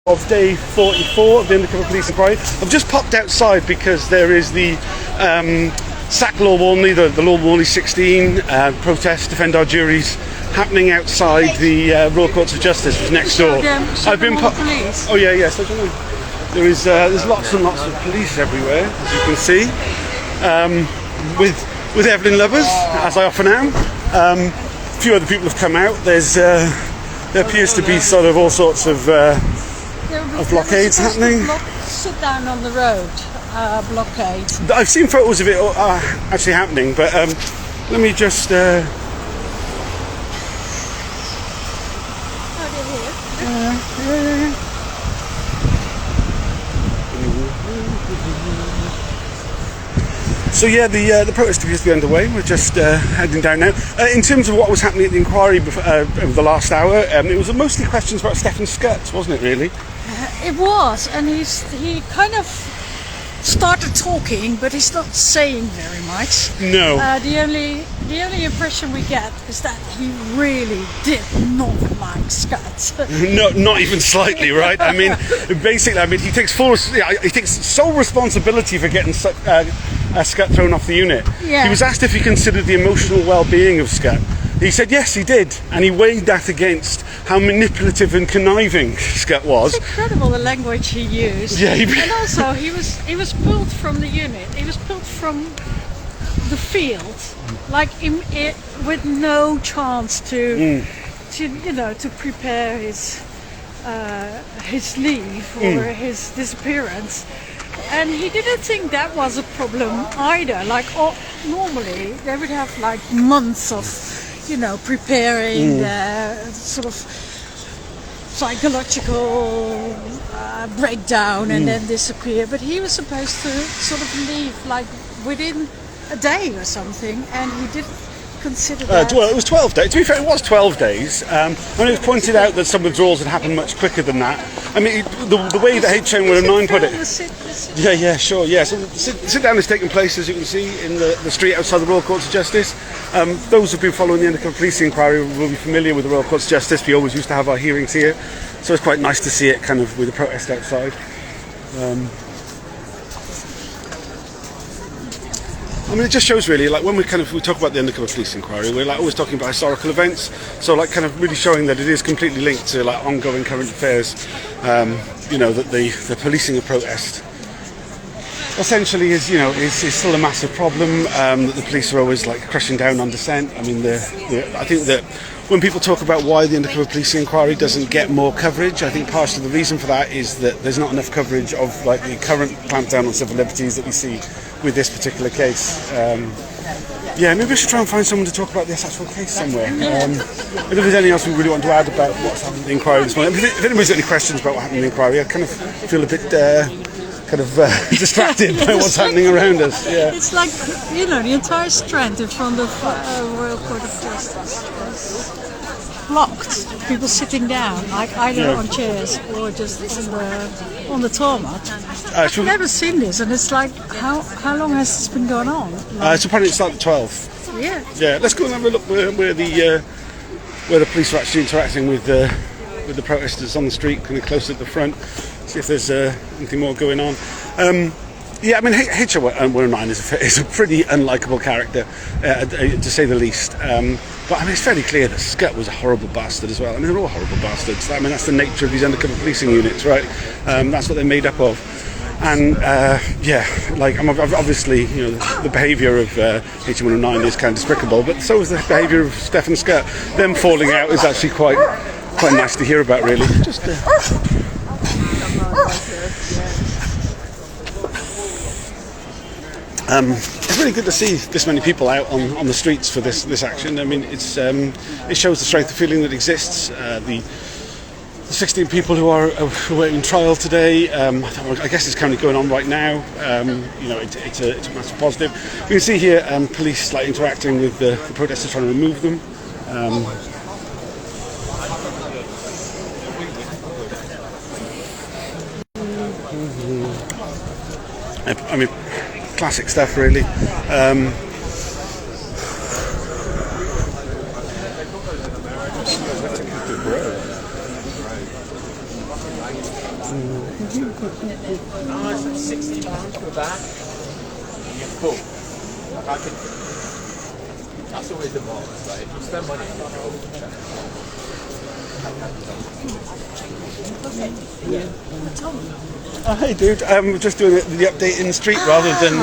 Of day 44 of the Undercover Policing Inquiry. I've just popped outside because there is the sack Law Walney, the Law Walney 16 protest, Defend Our Juries, happening outside the Royal Courts of Justice, which is next door. I've been police. Oh yeah, yes, I don't know. There is there's lots and lots of police everywhere, as you can see, with Evelyn Lovers, as I often am. A few other people have come out. There appears to be sort of all sorts of blockades happening. Sit down on the road blockade. I've seen photos of it actually happening, but let me just. So yeah, the protest appears to be underway. We're just heading down now. In terms of what was happening at the inquiry over the last hour, it was mostly questions about Stephen Skutts, wasn't it, really? It was, and he kind of started talking, but he's not saying very much. No. The only impression we get is that he really did not like Skutts. No, not even slightly, right? I mean, basically, he takes sole responsibility for getting Skutt thrown off the unit. Yeah. He was asked if he considered the emotional well-being of Skutt. He said yes, he did, and he weighed that against how manipulative and conniving Skutt was. It's incredible the language he used. Yeah, and also he was pulled from the unit. He was pulled from the field, like with no chance to prepare his leave or his disappearance. And he didn't think that was a problem either. Like normally they would have like months of preparing their sort of psychological breakdown and then disappear. But he was supposed to sort of leave like within a day or something, and he didn't consider that. Well, it was 12 days. To be fair, it was 12 days. And it was pointed out that some withdrawals had happened much quicker than that. I mean, the way that HN109 put it. Yeah, sure, yeah. So sit down is taking place, as you can see, in the street outside the Royal Courts of Justice. Those who've been following the Undercover Policing Inquiry will be familiar with the Royal Courts of Justice. We always used to have our hearings here, so it's quite nice to see it kind of with the protest outside. I mean, it just shows really, like when we talk about the Undercover Policing Inquiry, we're like always talking about historical events, so like kind of really showing that it is completely linked to like ongoing current affairs. That the policing of protest essentially is still a massive problem. That the police are always like crushing down on dissent. I mean, I think that when people talk about why the Undercover Policing Inquiry doesn't get more coverage, I think part of the reason for that is that there's not enough coverage of like the current clampdown on civil liberties that we see with this particular case. Yeah, maybe I should try and find someone to talk about this actual case somewhere. I don't know if there's anything else we really want to add about what's happened in the inquiry this morning. If anybody's got any questions about what happened in the inquiry, I kind of feel a bit distracted by what's happening around us. Yeah. It's like, the entire strand in front of Royal Court of Justice is blocked. People sitting down, like either on chairs or just on the tarmac. I've never seen this, and it's like, how long has this been going on? So apparently it started at 12. Yeah. Yeah. Let's go and have a look where the police are actually interacting with the protesters on the street, kind of close at the front. See if there's anything more going on. Yeah, I mean, HN109 is a pretty unlikable character, to say the least. But I mean, it's fairly clear that Skutt was a horrible bastard as well. I mean, they're all horrible bastards. I mean, that's the nature of these undercover policing units, right? That's what they're made up of. And obviously, the behaviour of HN109 is kind of despicable, but so is the behaviour of Stephen Skutt. Them falling out is actually quite nice to hear about, really. Just. It's really good to see this many people out on the streets for this action. I mean, it shows the strength of feeling that exists. The 16 people who are awaiting trial today, I guess it's currently going on right now. It's a massive positive. You can see here police interacting with the protesters, trying to remove them. I mean, classic stuff, really. It's like £60 for a bag. You're full. I can. That's always the bottom. Like, if you spend money on Oh, hey dude, we're just doing the update in the street rather than...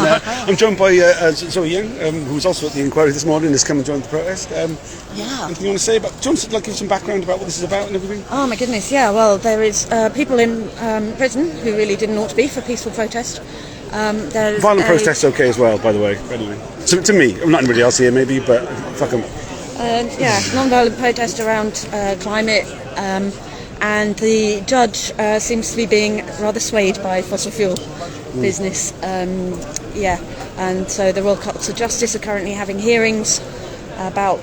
I'm joined by Zoe Young, who was also at the inquiry this morning, has come and joined the protest. Yeah. Anything you want to say about... Do you want to give some background about what this is about and everything? Oh my goodness, yeah. Well, there is people in prison who really didn't ought to be for peaceful protest. Violent protest's okay as well, by the way, anyway. To me, not anybody else here maybe, but fuck them. Yeah, non-violent protest around climate, and the judge seems to be being rather swayed by fossil fuel business. Yeah, and so the Royal Courts of Justice are currently having hearings about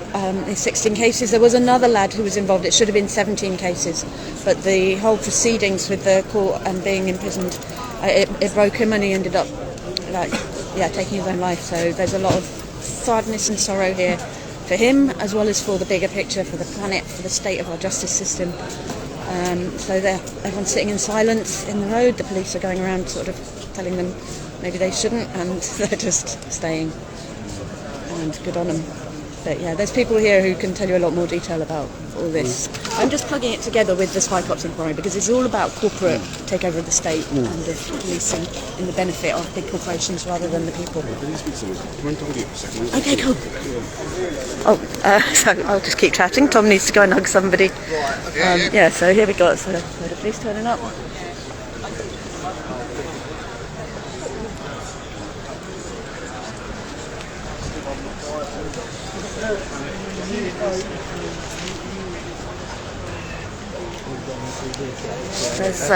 16 cases. There was another lad who was involved. It should have been 17 cases, but the whole proceedings with the court and being imprisoned, it broke him, and he ended up taking his own life. So there's a lot of sadness and sorrow here for him, as well as for the bigger picture, for the planet, for the state of our justice system. So everyone's sitting in silence in the road. The police are going around sort of telling them maybe they shouldn't, and they're just staying, and good on them. But yeah, there's people here who can tell you a lot more detail about all this. I'm just plugging it together with the Spycops Inquiry because it's all about corporate takeover of the state and of policing in the benefit of big corporations rather than the people. Okay, cool. Oh, so I'll just keep chatting. Tom needs to go and hug somebody. Yeah, so here we go. So the police turning up. There's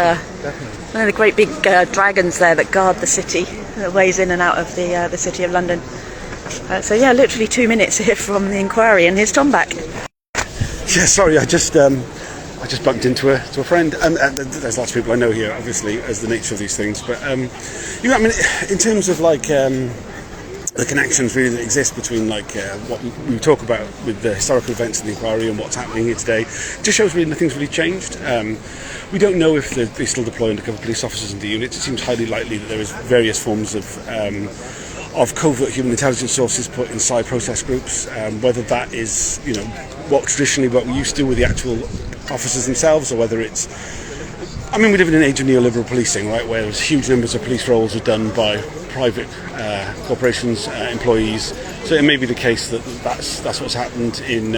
one of the great big dragons there that guard the city, that weighs in and out of the city of London. So yeah, literally 2 minutes here from the inquiry, and here's Tom back. Yeah, sorry, I just bumped into a friend. There's lots of people I know here, obviously, as the nature of these things. But I mean, in terms of like the connections really that exist between like what we talk about with the historical events in the inquiry and what's happening here today, it just shows really nothing's really changed. We don't know if they still deploy undercover police officers in the units. It seems highly likely that there is various forms of covert human intelligence sources put inside protest groups. Whether that is, what we used to with the actual officers themselves, or whether it's... I mean, we live in an age of neoliberal policing, right, where there's huge numbers of police roles are done by private corporations, employees. So it may be the case that that's what's happened in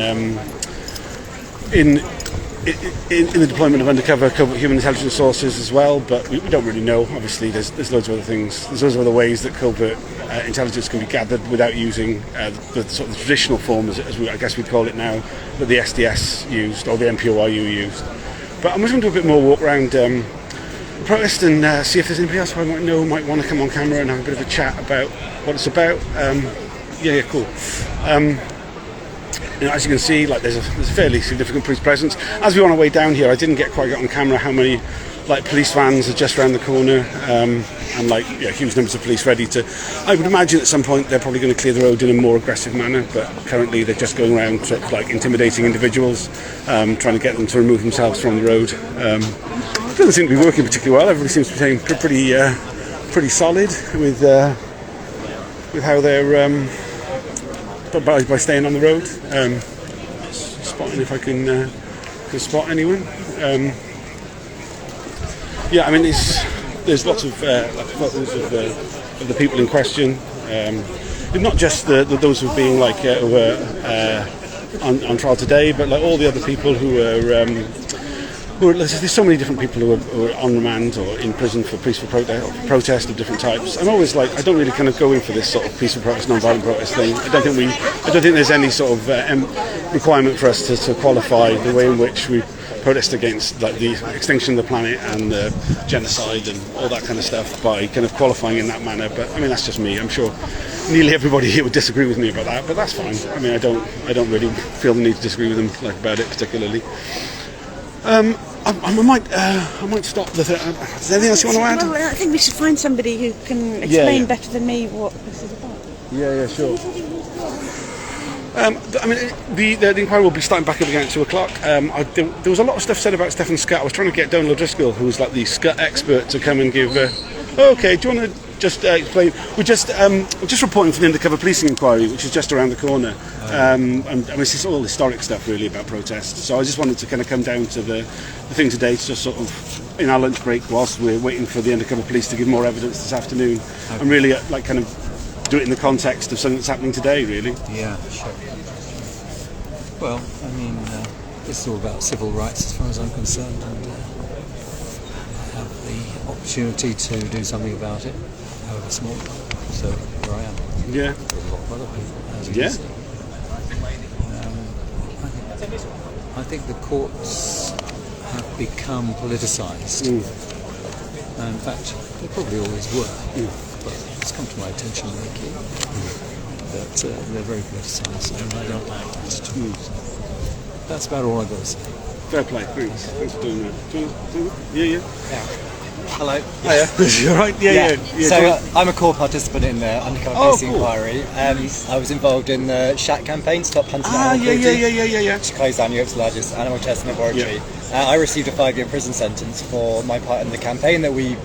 the deployment of undercover covert human intelligence sources as well, but we don't really know. Obviously, there's loads of other things. There's loads of other ways that covert intelligence can be gathered without using the sort of the traditional form, I guess we'd call it now, that the SDS used or the MPORU used. But I'm just going to do a bit more walk around the protest and see if there's anybody else who I might know might want to come on camera and have a bit of a chat about what it's about. Yeah, cool. As you can see, like there's a fairly significant police presence. As we were on our way down here, I didn't quite get on camera how many like police vans are just around the corner, and huge numbers of police ready to... I would imagine at some point they're probably going to clear the road in a more aggressive manner, but currently they're just going around sort of like intimidating individuals, trying to get them to remove themselves from the road. It doesn't seem to be working particularly well. Everybody seems to be staying pretty solid with how they're by staying on the road. Spotting if I can spot anyone. Yeah, I mean, there's lots of the people in question. Not just those who are being on trial today, but like all the other people who are. There's so many different people who are on remand or in prison for peaceful protest of different types. I'm always like, I don't really kind of go in for this sort of peaceful protest, non-violent protest thing. I don't think there's any sort of requirement for us to qualify the way in which we protest against like the extinction of the planet and the genocide and all that kind of stuff by kind of qualifying in that manner. But I mean, that's just me. I'm sure nearly everybody here would disagree with me about that, but that's fine. I mean, I don't really feel the need to disagree with them about it particularly. I might stop the thing. Is there anything else you want to add? Well, I think we should find somebody who can explain better than me what this is about. Yeah, sure. I mean, the inquiry will be starting back up again at 2 o'clock. There was a lot of stuff said about Stefan Scott. I was trying to get Donald O'Driscoll, who was like the Scott expert, to come and give. Okay, do you want to just explain? We're just reporting from the Undercover Policing Inquiry, which is just around the corner. And I mean, it's all historic stuff really about protests. So I just wanted to kind of come down to the thing today, to just sort of in our lunch break whilst we're waiting for the undercover police to give more evidence this afternoon, and really like kind of do it in the context of something that's happening today, really. Yeah, sure. Well, I mean, this is all about civil rights as far as I'm concerned, and I have the opportunity to do something about it, however small. So here I am. Yeah. With a lot of other people, as you Yeah. can see. I think the courts have become politicised. In fact, they probably always were. But it's come to my attention lately that they're very politicised, and I don't like that. That's about all I've got to say. Fair play. Thanks for doing that. Do you want to do that? Yeah. Hello. Hiya. You're right. Yeah. So I'm a core participant in the Undercover Policing Inquiry. I was involved in the SHAT campaign, Stop Huntingdon Animal Cruelty, Yeah. which closed down Europe's largest animal testing laboratory. I received a 5-year prison sentence for my part in the campaign that we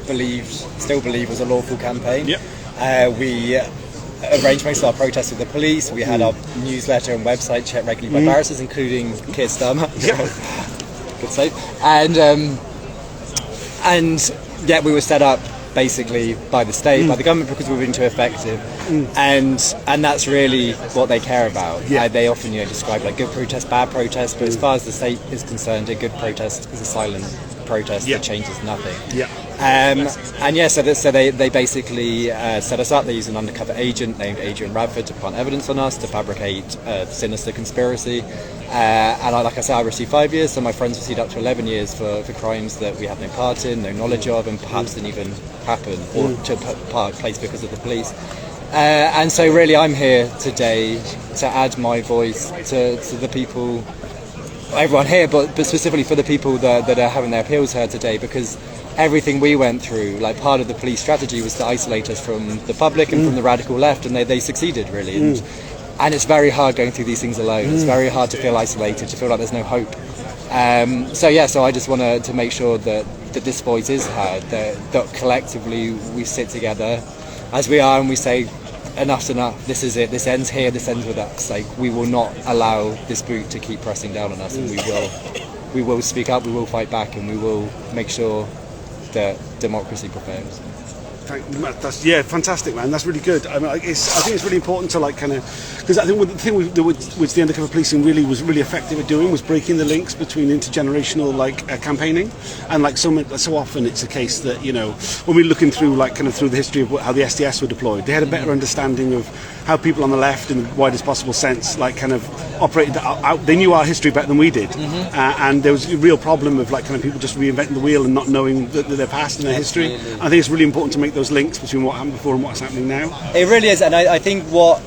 still believe was a lawful campaign. We arranged most of our protests with the police. We had our newsletter and website checked regularly by barristers, including Keir Starmer. Good save. And yet we were set up basically by the state, by the government, because we were being too effective, and that's really what they care about. They often describe like good protest, bad protest, but as far as the state is concerned, a good protest is a silent protest that changes nothing. So they basically set us up. They used an undercover agent named Adrian Radford to plant evidence on us, to fabricate a sinister conspiracy. Like I said, I received 5 years, so my friends received up to 11 years for crimes that we had no part in, no knowledge of, and perhaps didn't even happen, or took place because of the police. And so really I'm here today to add my voice to the people, everyone here, but specifically for the people that are having their appeals heard today, because everything we went through, like part of the police strategy was to isolate us from the public and from the radical left, and they succeeded really. And it's very hard going through these things alone. It's very hard to feel isolated, to feel like there's no hope. So I just want to make sure that this voice is heard, that collectively we sit together as we are and we say, enough's enough, this is it, this ends here, this ends with us. Like, we will not allow this boot to keep pressing down on us, and we will speak up, we will fight back, and we will make sure that democracy prevails. That's fantastic, man. That's really good. I mean, I think it's really important to because I think the thing which the undercover policing really was really effective at doing was breaking the links between intergenerational campaigning, and so often it's a case that when we're looking through through the history of how the SDS were deployed, they had a better understanding of how people on the left, in the widest possible sense, operated out. They knew our history better than we did, and there was a real problem of people just reinventing the wheel and not knowing their past and their history. I think it's really important to make those links between what happened before and what's happening now. It really is, and I think what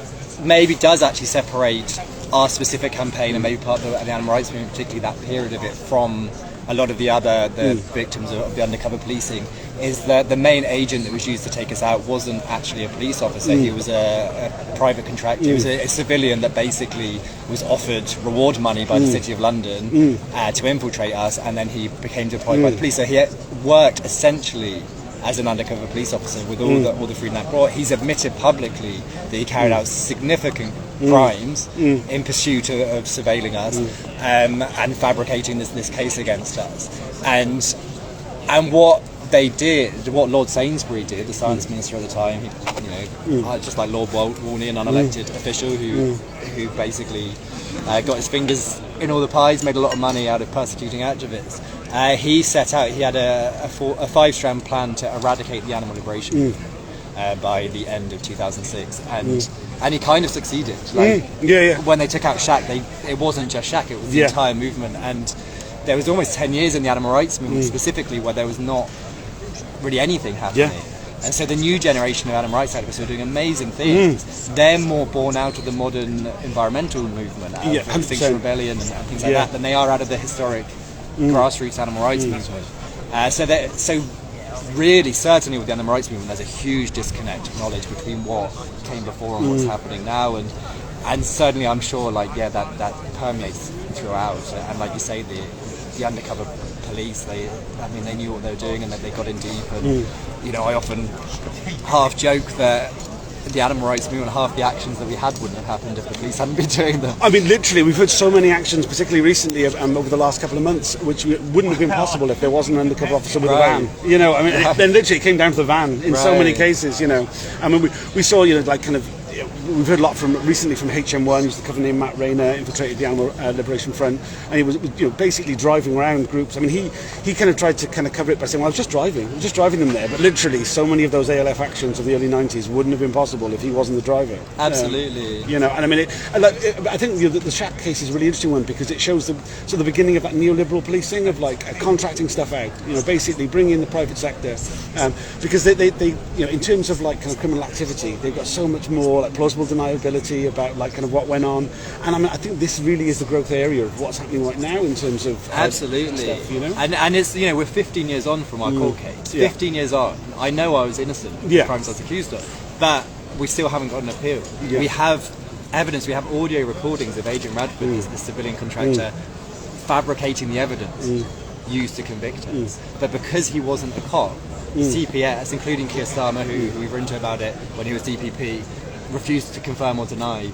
maybe does actually separate our specific campaign and maybe part of the animal rights movement, particularly that period of it, from a lot of the other victims of the undercover policing, is that the main agent that was used to take us out wasn't actually a police officer. He was a private contractor. He was a civilian that basically was offered reward money by the City of London to infiltrate us, and then he became deployed by the police. So he worked essentially as an undercover police officer with all the freedom that brought. He's admitted publicly that he carried out significant crimes in pursuit of surveilling us and fabricating this case against us. And what they did, what Lord Sainsbury did, the science minister at the time, just like Lord Walney, an unelected official who basically got his fingers in all the pies, made a lot of money out of persecuting activists. He had a 5-strand plan to eradicate the animal liberation by the end of 2006, and he kind of succeeded. When they took out SHAC, it wasn't just SHAC, it was the entire movement, and there was almost 10 years in the animal rights movement specifically where there was not really anything happening. And so the new generation of animal rights activists are doing amazing things. They're more born out of the modern environmental movement, out of Extinction Rebellion and things like that, than they are out of the historic grassroots animal rights movement. So really, certainly with the animal rights movement, there's a huge disconnect of knowledge between what came before and what's happening now. and certainly I'm sure that permeates throughout. And like you say, the undercover police, they knew what they were doing, and that they got in deep. And I often half joke that the animal rights movement, half the actions that we had wouldn't have happened if the police hadn't been doing them. I mean, literally, we've had so many actions, particularly recently, over the last couple of months, which wouldn't have been possible if there wasn't an undercover officer with a van. Then literally it came down to the van in so many cases. I mean, we saw, we've heard a lot recently from HN1, who's the cover name Matt Rayner, infiltrated the Animal Liberation Front, and he was basically driving around groups. I mean, he kind of tried to cover it by saying, well, I was just driving them there, but literally so many of those ALF actions of the early 90s wouldn't have been possible if he wasn't the driver. Absolutely. And I mean, I think the Shack case is a really interesting one because it shows the beginning of that neoliberal policing of contracting stuff out, basically bringing in the private sector, because they in terms of kind of criminal activity, they've got so much more plausible deniability about kind of what went on, and I mean, I think this really is the growth area of what's happening right now in terms of absolutely stuff, and it's we're 15 years on from our court case. 15 years on, I know I was innocent of the crimes I was accused of, but we still haven't got an appeal. We have evidence, we have audio recordings of Agent Radford, the civilian contractor, fabricating the evidence used to convict us, but because he wasn't a cop, CPS, including Keir Starmer, who we've written to about it when he was DPP, refused to confirm or deny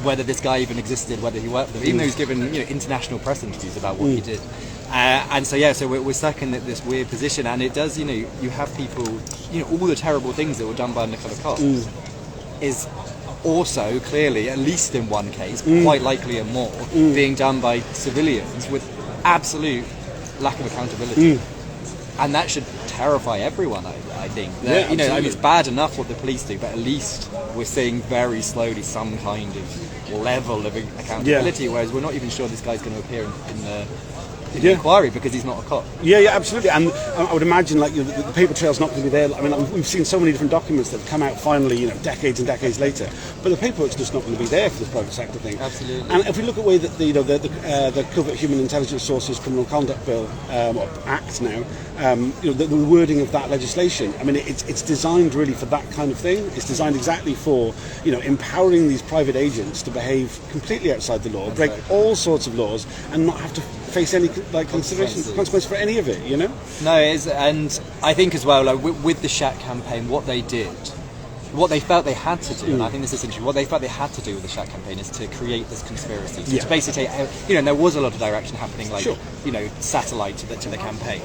whether this guy even existed, whether he worked for them, even though he's given international press interviews about what he did. And so we're stuck in this weird position, and it does, you have people, all the terrible things that were done by undercover cops is also clearly, at least in one case, quite likely and more, being done by civilians with absolute lack of accountability. And that should terrify everyone, I think. I mean, it's bad enough what the police do, but at least we're seeing very slowly some kind of level of accountability, whereas we're not even sure this guy's going to appear in the inquiry because he's not a cop. Yeah, absolutely. And I would imagine the paper trail's not going to be there. I mean, we've seen so many different documents that have come out finally, decades and decades later, but the paperwork's just not going to be there for this private sector thing. Absolutely. And if we look at the way that the Covert Human Intelligence Sources Criminal Conduct Bill, or Act now, the wording of that legislation, I mean, it's designed really for that kind of thing. It's designed exactly for empowering these private agents to behave completely outside the law, break all sorts of laws, and not have to face any consequence for any of it, No, it is, and I think as well, with the Shack campaign, what they did, what they felt they had to do, and I think this is interesting, what they felt they had to do with the Shack campaign is to create this conspiracy. So to basically take, there was a lot of direction happening, satellite to the campaign.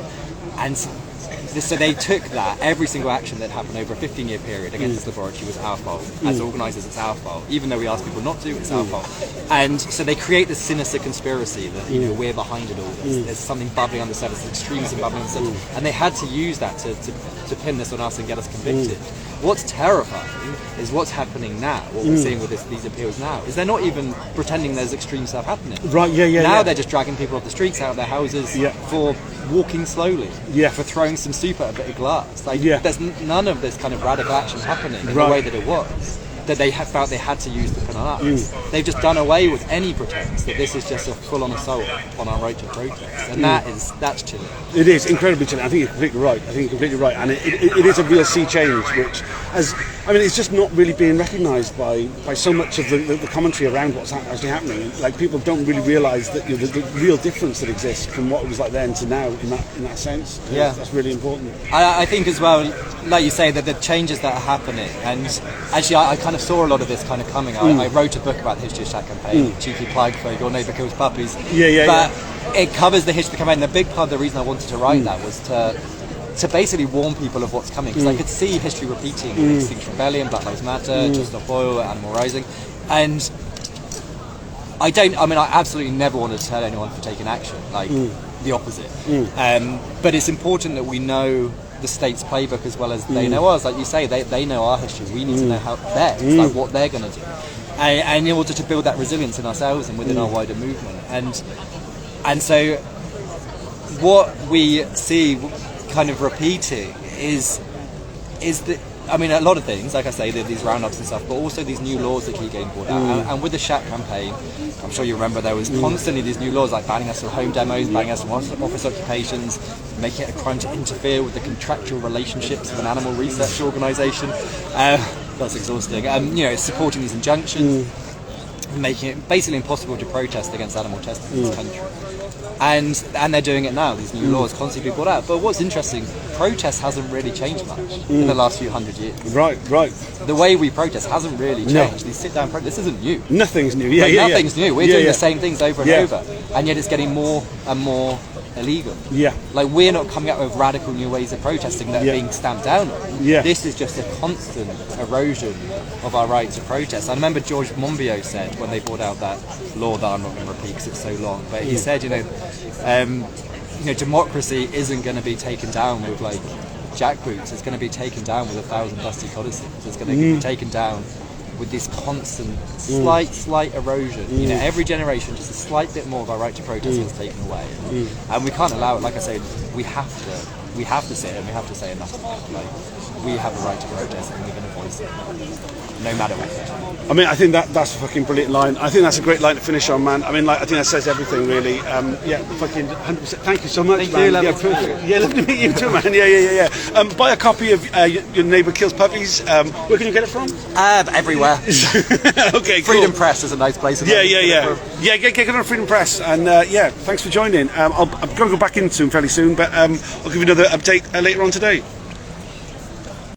And so they took that, every single action that happened over a 15-year period against this laboratory was our fault. As organisers, it's our fault. Even though we asked people not to, it's our fault. And so they create this sinister conspiracy that we're behind it all. There's something bubbling on the surface, extremism bubbling on the surface. And they had to use that to pin this on us and get us convicted. What's terrifying is what's happening now, what we're seeing with these appeals now, is they're not even pretending there's extreme stuff happening. Right, Now they're just dragging people off the streets, out of their houses, for walking slowly, for throwing some soup at a bit of glass. There's none of this kind of radical action happening in the way that it was, that they felt they had to use to pin on us. They've just done away with any pretense that this is just a full-on assault on our right to protest, and that's chilling. It is incredibly chilling. I think you're completely right. And it is a real sea change, which it's just not really being recognised by so much of the commentary around what's actually happening. Like, people don't really realise that the real difference that exists from what it was like then to now in that sense. That's really important. I think as well, like you say, that the changes that are happening, and actually I kind of saw a lot of this kind of coming. I wrote a book about the history of Shack campaign, Cheeky Plug for Your Neighbour Kills Puppies. But it covers the history of the campaign. The big part of the reason I wanted to write that was to basically warn people of what's coming, because I could see history repeating with Extinction Rebellion, Black Lives Matter, Just Stop Oil, Animal Rising, and I absolutely never wanted to tell anyone for taking action, the opposite. But it's important that we know the state's playbook as well as they know ours. Like you say, they know our history. We need to know how theirs, what they're going to do, and in order to build that resilience in ourselves and within our wider movement. And so what we see kind of repeating is that, a lot of things, like I say, these roundups and stuff, but also these new laws that keep getting brought out. And with the Shack campaign, I'm sure you remember there was constantly these new laws, like banning us from home demos, banning us from office occupations, making it a crime to interfere with the contractual relationships of an animal research organisation. That's exhausting. Supporting these injunctions. making it basically impossible to protest against animal testing in this country. And they're doing it now. These new laws constantly brought out. But what's interesting, protest hasn't really changed much in the last few hundred years. Right. The way we protest hasn't really changed. No. These sit-down protests, this isn't new. Nothing's new. Nothing's new. We're doing the same things over and Yeah. over, and yet it's getting more and more illegal. Yeah. Like, we're not coming up with radical new ways of protesting that are being stamped down on. Yeah. This is just a constant erosion of our right to protest. I remember George Monbiot said when they brought out that law that I'm not going to repeat because it's so long, but he said, democracy isn't going to be taken down with like jackboots. It's going to be taken down with 1,000 dusty codicils. It's going to be taken down with this constant slight erosion. Every generation, just a slight bit more of our right to protest is taken away, and we can't allow it. Like I say, we have to say it, and we have to say enough about it. Like, we have a right to protest, and we're going to voice it, no matter what. I mean, I think that's a fucking brilliant line. I think that's a great line to finish on, man. I mean, like, I think that says everything, really. Fucking 100%. Thank you so much, man. Lovely Yeah, perfect. Yeah, lovely to meet you too, man. Yeah. Buy a copy of Your Neighbour Kills Puppies. Where can you get it from? Everywhere. Okay, cool. Freedom Press is a nice place. Yeah. Get it on Freedom Press. And thanks for joining. I'm going to go back into them fairly soon, but I'll give you another update later on today.